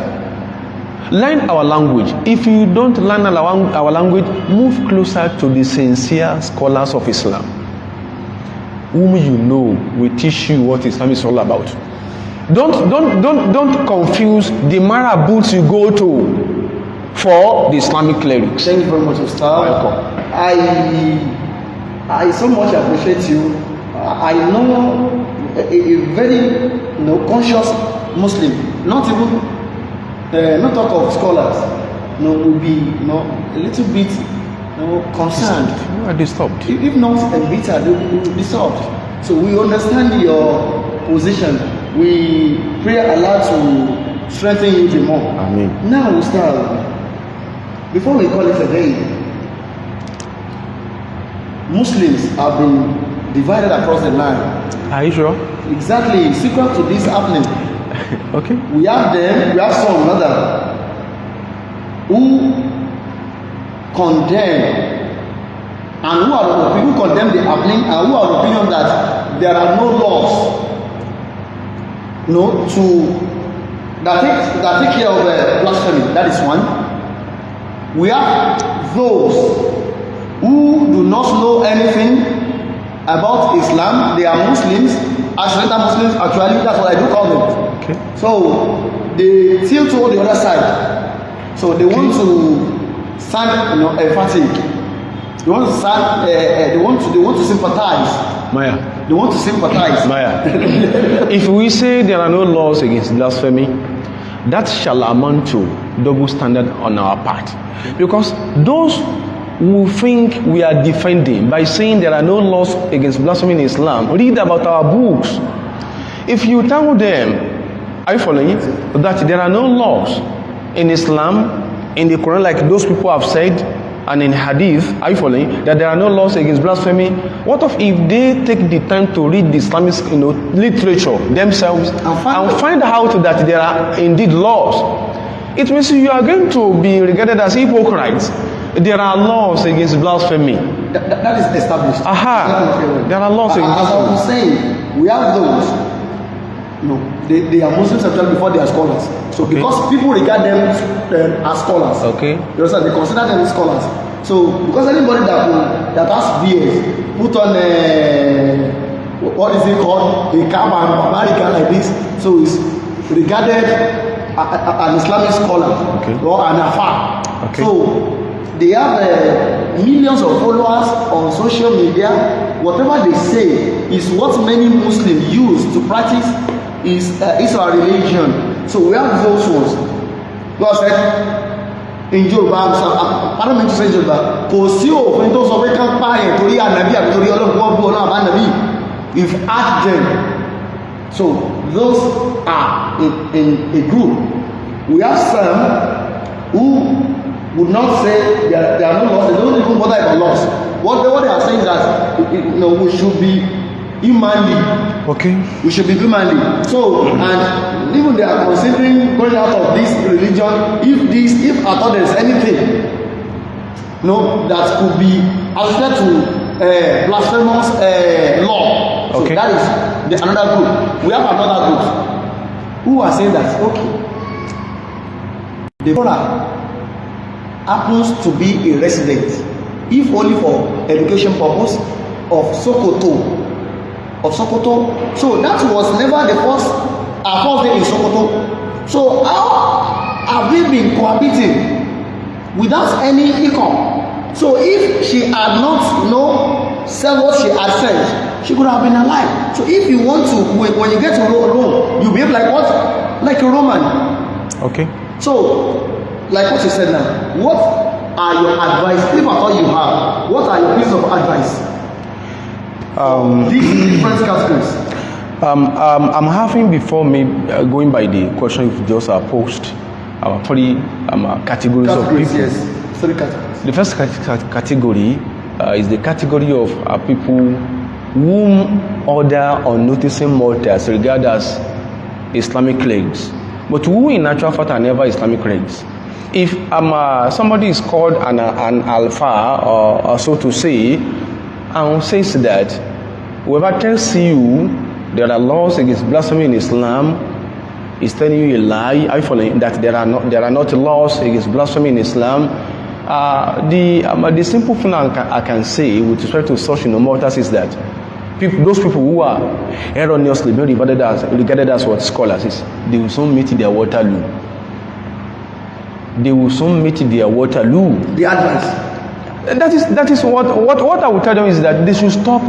Speaker 2: Learn our language. If you don't learn our language, move closer to the sincere scholars of Islam. whom you know will teach you what Islam is all about. Don't confuse the marabouts you go to for the Islamic clerics.
Speaker 1: Thank you very much, Ustaz.
Speaker 2: Welcome.
Speaker 1: I so much appreciate you. I know a very conscious Muslim, not even not talk of scholars, will be a little bit concerned.
Speaker 2: You are disturbed.
Speaker 1: If not embittered, they will be disturbed. So we understand your position. We pray Allah to strengthen you the more.
Speaker 2: Amen.
Speaker 1: Now, Ustaz, before we call it a day, Muslims have been divided across the line.
Speaker 2: Are you sure?
Speaker 1: Exactly, sequel to this happening.
Speaker 2: Okay.
Speaker 1: We have some rather, who condemn and who are the people who condemn the happening and who are the opinion that there are no laws that take care of blasphemy. That is one. We have those who do not know anything about Islam. They are Muslims, Ashrantan Muslims actually, that's what I do call them.
Speaker 2: Okay.
Speaker 1: So they tilt toward the other side. So they want to sound emphatic. They want to sound they want to sympathize.
Speaker 2: Maya.
Speaker 1: They want to sympathize.
Speaker 2: Maya. If we say there are no laws against blasphemy, that shall amount to double standard on our part. Because those who think we are defending by saying there are no laws against blasphemy in Islam, read about our books. If you tell them, are you following, that there are no laws in Islam, in the Quran, like those people have said, and in Hadith, are you following, that there are no laws against blasphemy, what if they take the time to read the Islamic literature themselves and find out that there are indeed laws? It means you are going to be regarded as hypocrites. There are laws against blasphemy.
Speaker 1: That is established.
Speaker 2: Aha. There are laws against
Speaker 1: blasphemy. As I was saying, we have those. They are Muslims actually before they are scholars. So okay. Because people regard them as scholars.
Speaker 2: Okay.
Speaker 1: You understand? They consider them scholars. So because anybody that has BS put on what is it called, a cap and American like this, so is regarded an Islamic scholar, okay, or an afar. Okay. So they have millions of followers on social media. Whatever they say is what many Muslims use to practice is our religion. So we have those ones. God said in Yoruba, pardon me to say Yoruba, kò sí òfin tó sọ pé kán pààyàn torí ànábì àbí torí ọlọ́gbọ́n bú ọlọ́run àbánábì. You've asked them. So those are in a group. We have some who would not say there are no laws. They don't even bother about laws. What they are saying is that we should be humanly.
Speaker 2: Okay. We
Speaker 1: should be humanly. So and even they are considering going out of this religion if at all there is anything that could be associated to blasphemous law. So okay. That is another group. We have another group who are saying that the brother happens to be a resident, if only for education purpose, of Sokoto. So that was never the first day in Sokoto. So how have we been cohabiting without any hiccup? So if she had not said what she had said, she could have been alive. So if you want to, when you get to Rome, you behave like what? Like a Roman.
Speaker 2: Okay.
Speaker 1: So, like what you said now, what are your advice, if at all you have, what are your pieces of advice? These different categories.
Speaker 2: I'm having, before me going by the question you've just posed, three categories of people.
Speaker 1: Yes, 3 categories.
Speaker 2: The first category is the category of people whom other unnoticing mortals regard as Islamic clerics, but who in actual fact are never Islamic clerics. If somebody is called an alpha, or so to say, and says that whoever tells you there are laws against blasphemy in Islam is telling you a lie. I following that there are not laws against blasphemy in Islam. The simple thing I can say with respect to such mortals is that those people who are erroneously being regarded as what scholars is, they will soon meet their Waterloo. They will soon meet their Waterloo.
Speaker 1: The advice.
Speaker 2: That is what I would tell them is that they should stop,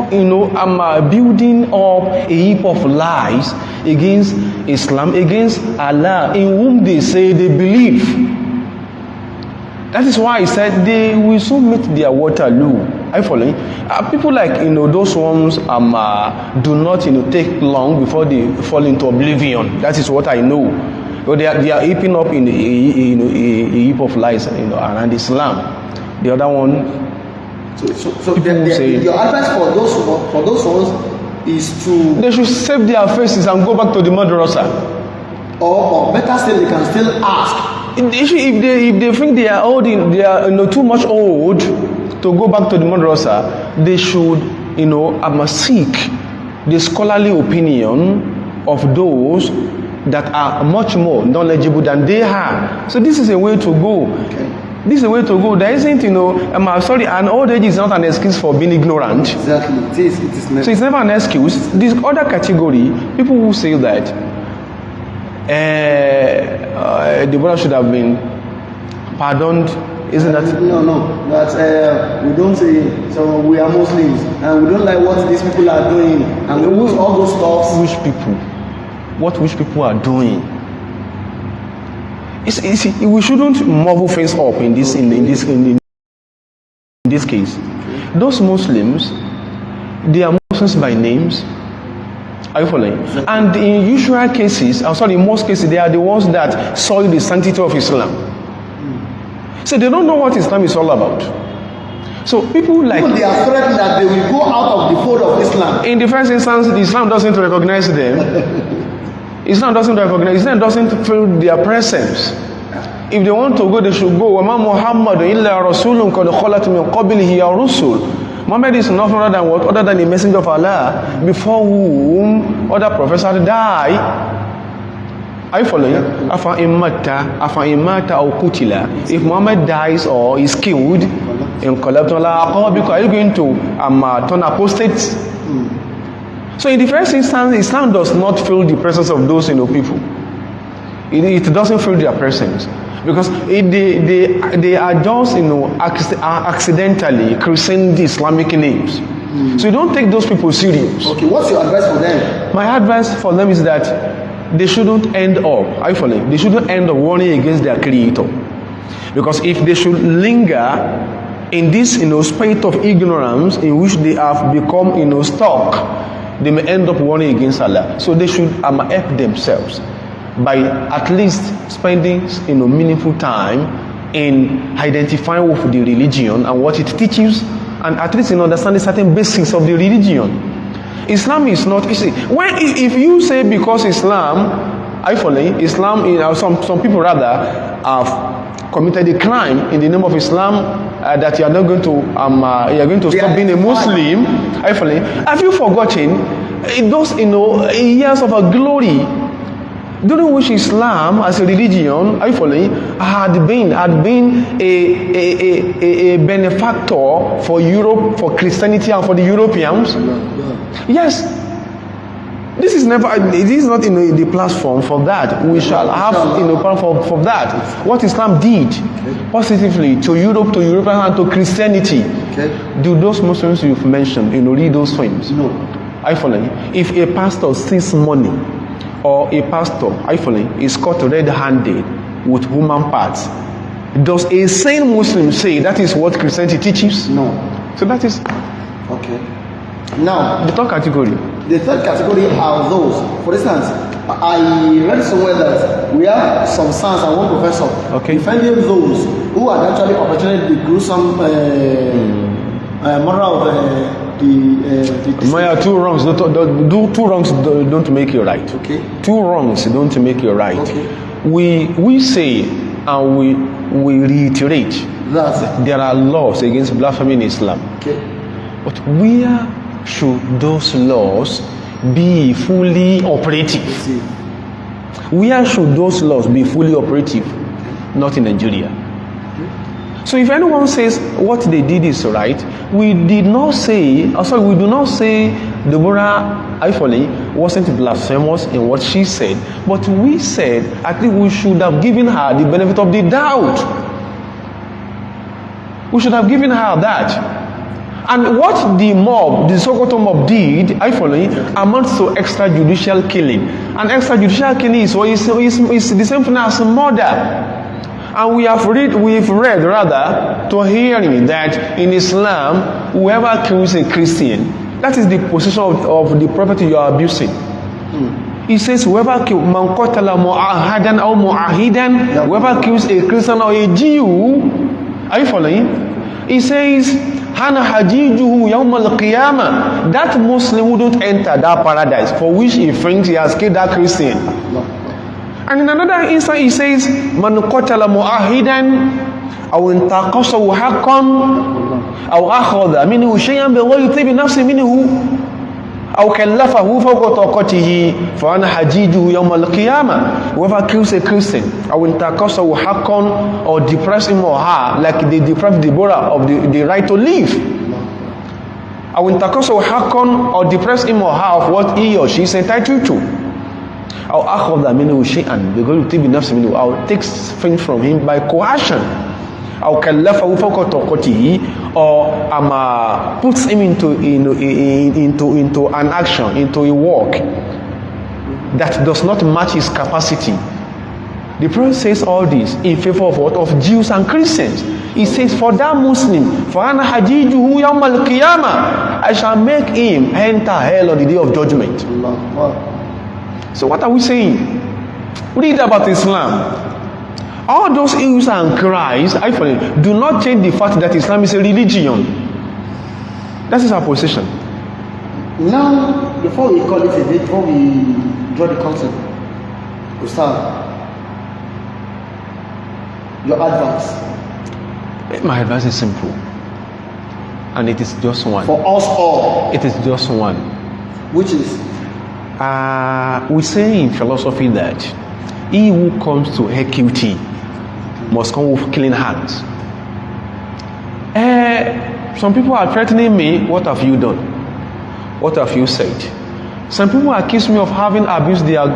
Speaker 2: building up a heap of lies against Islam, against Allah, in whom they say they believe. That is why I said they will soon meet their Waterloo. Are you following? People like those ones do not take long before they fall into oblivion. That is what I know. But they are heaping up in a heap of lies around Islam. The other one,
Speaker 1: so your advice for those ones is to,
Speaker 2: they should save their faces and go back to the madrasa.
Speaker 1: Or better still, they can still ask.
Speaker 2: If they think they are old, they are too much old to go back to the madrasa, they should seek the scholarly opinion of those that are much more knowledgeable than they are. So this is a way to go.
Speaker 1: Okay.
Speaker 2: This is a way to go. There isn't, an old age is not an excuse for being ignorant.
Speaker 1: Exactly. It is never.
Speaker 2: So it's never an excuse. This other category, people who say that the brother should have been pardoned, isn't that?
Speaker 1: No. That we don't say, so we are Muslims and we don't like what these people are doing, and we use all those stuff.
Speaker 2: Which people? What which people are doing? We shouldn't muffle things up in this case. Those Muslims, they are Muslims by names. Are you following? And in usual cases, in most cases, they are the ones that soil the sanctity of Islam. So they don't know what Islam is all about. So people they
Speaker 1: are threatened that they will go out of the fold of Islam.
Speaker 2: In the first instance, Islam doesn't recognize them. Islam doesn't feel their presence. If they want to go, they should go. Muhammad illa rasulun qad khalat min qablihi rusul. Muhammad is nothing other than a messenger of Allah, before whom other prophets had died. Are you following? Afa imata or kutila. If Muhammad dies or is killed, in are you going to turn apostate? So in the first instance, Islam does not feel the presence of those people. It doesn't feel their presence, because they are just accidentally christened the Islamic names. So you don't take those people serious.
Speaker 1: Okay, what's your advice for them?
Speaker 2: My advice for them is that they shouldn't end up. Are you following? They shouldn't end up warning against their Creator, because if they should linger in this state of ignorance in which they have become stuck, they may end up warning against Allah. So they should help themselves by at least spending meaningful time in identifying with the religion and what it teaches, and at least in understanding certain basics of the religion. Islam is not easy. If you say because Islam, I follow Islam, some people rather have committed a crime in the name of Islam, that you are not going to stop being a Muslim. I follow. Have you forgotten those years of a glory during which Islam as a religion, I follow, had been a benefactor for Europe, for Christianity, and for the Europeans? Yes. This is not the platform for that. We shall have platform for that. What Islam did positively to Europe, to Europeans, and to Christianity. Do those Muslims you've mentioned read those things?
Speaker 1: No.
Speaker 2: I follow. If a pastor steals money, or a pastor, I follow, is caught red-handed with human parts, does a sane Muslim say that is what Christianity teaches?
Speaker 1: No.
Speaker 2: So that is
Speaker 1: okay. Now,
Speaker 2: the third category.
Speaker 1: The third category are those. For instance, I read somewhere that we have some sons and one professor defending those who had actually perpetrated the gruesome murder of
Speaker 2: Maya, two wrongs. Do two wrongs don't make you right.
Speaker 1: Okay.
Speaker 2: Two wrongs don't make you right.
Speaker 1: Okay.
Speaker 2: We say and we reiterate
Speaker 1: that
Speaker 2: there are laws against blasphemy in Islam.
Speaker 1: Okay.
Speaker 2: But where should those laws be fully operative? Where should those laws be fully operative? Not in Nigeria. So So if anyone says what they did is right, we do not say Deborah Ifoli wasn't blasphemous in what she said, but we said I think we should have given her the benefit of the doubt. We should have given her that. And what the mob, the Sokoto mob did, amounts to extrajudicial killing. And extrajudicial killing is the same thing as murder. And we've read to hearing that in Islam, whoever kills a Christian, that is the position of the prophet you are abusing. He says, whoever kills man qatala mu'ahadan or mu'ahidan, whoever kills a Christian or a Jew, are you following? He says, Hana hajijuhu yawm al-qiyamah. That Muslim wouldn't enter that paradise for which he thinks he has killed that Christian. And in another instance he says, Man qatala mu'ahidan aw intaqasahu haqqan aw akhadha minhu shay'an bighayri tibi nafsi minhu aw kallafahu fawqa taqatihi fa ana hajijuhu yawm al-qiyamah. Whoever kills a Christian aw intaqasahu haqqan, or deprives him or her like they deprived Deborah of the right to live, aw intaqasahu haqqan, or deprives him or her of what he or she is entitled to, أو أخذ منه شيئا بغير طيب نفس منه, or takes things from him by coercion, أو كلفه فوق طاقته, or puts him into an action, into a work that does not match his capacity. The Prophet says all this in favor of what? Of Jews and Christians. He says, for that Muslim, فَأَنَا حَجِيجُهُ يَوْمَ الْقِيَامَةِ, I shall make him enter hell on the day of judgment. So what are we saying? Read about Islam. All those hues and cries do not change the fact that Islam is a religion. That is our position.
Speaker 1: Now, before we call it a day, before we draw the concept, Ustaz, your advice.
Speaker 2: My advice is simple, and it is just one.
Speaker 1: For us all.
Speaker 2: It is just one.
Speaker 1: Which is?
Speaker 2: We say in philosophy that he who comes to AQT must come with clean hands. Some people are threatening me. What have you done? What have you said? Some people accuse me of having abused their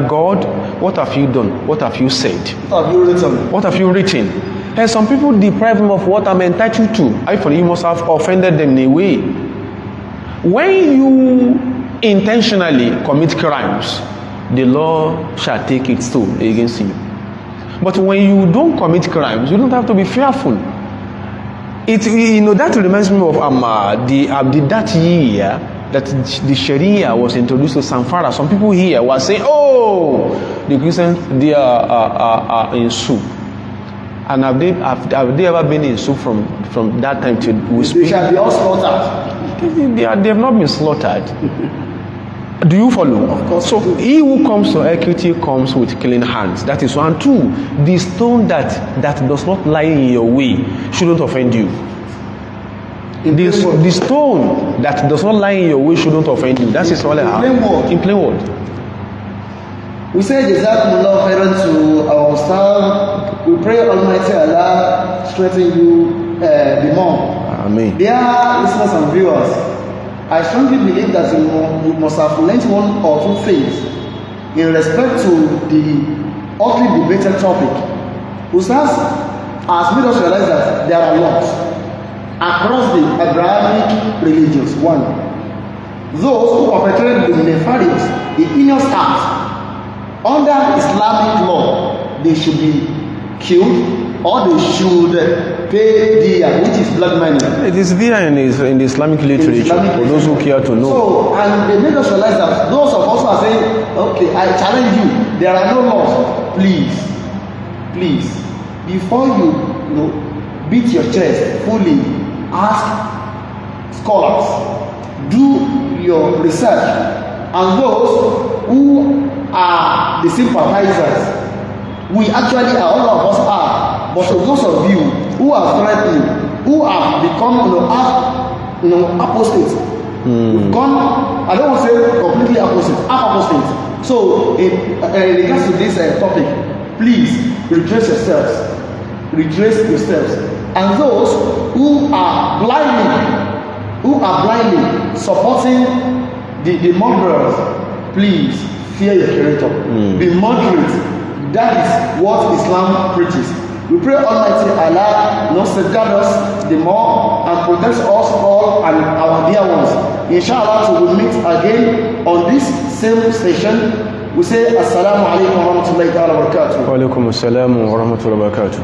Speaker 2: God. What have you done? What have you said?
Speaker 1: What have you written?
Speaker 2: What have you written? Some people deprive me of what I'm entitled to. You must have offended them in a way. When you intentionally commit crimes, the law shall take its toll against you. But when you don't commit crimes, you don't have to be fearful. That reminds me of that year that the Sharia was introduced to Zamfara. Some people here were saying, oh, the Christians, they are in soup. And have they ever been in soup from that time till we speak?
Speaker 1: They shall be all slaughtered.
Speaker 2: They have not been slaughtered. Do you follow?
Speaker 1: Of course.
Speaker 2: So he who comes to equity comes with clean hands. That is one. Two, the stone that does not lie in your way shouldn't offend you. The stone that does not lie in your way shouldn't offend you. That is all I have. In plain word.
Speaker 1: We say Jazakumullah khairan to our staff. We pray Almighty Allah strengthen you the more.
Speaker 2: Amen.
Speaker 1: Dear listeners and viewers, I strongly believe that you must have learned one or two things in respect to the hotly debated topic. Ustaz has made us realize that there are lots across the Abrahamic religions. One, those who perpetrate the nefarious, the heinous acts under Islamic law, they should be killed or they should pay diya, which is blood money.
Speaker 2: It is there in the Islamic literature for those who care to know.
Speaker 1: So, and they made us realize that those of us who are saying, okay, I challenge you, there are no laws. Please, before you beat your chest fully, ask scholars, do your research, and those who are the sympathizers. We actually are, all of us are, but for those of you who are threatening, who have become apostates, we've gone, I don't want to say completely apostates. So in regards to this topic, please redress yourselves. And those who are blindly supporting the murderers, please fear your creator. Be moderate. That is what Islam preaches. We pray Almighty Allah safeguard us the more and protect us all and our dear ones. Inshallah, we will meet again on this same station. We say Assalamu alaikum wa rahmatullahi wa barakatuh.
Speaker 2: Wa alaikum assalam wa rahmatullahi wa barakatuh.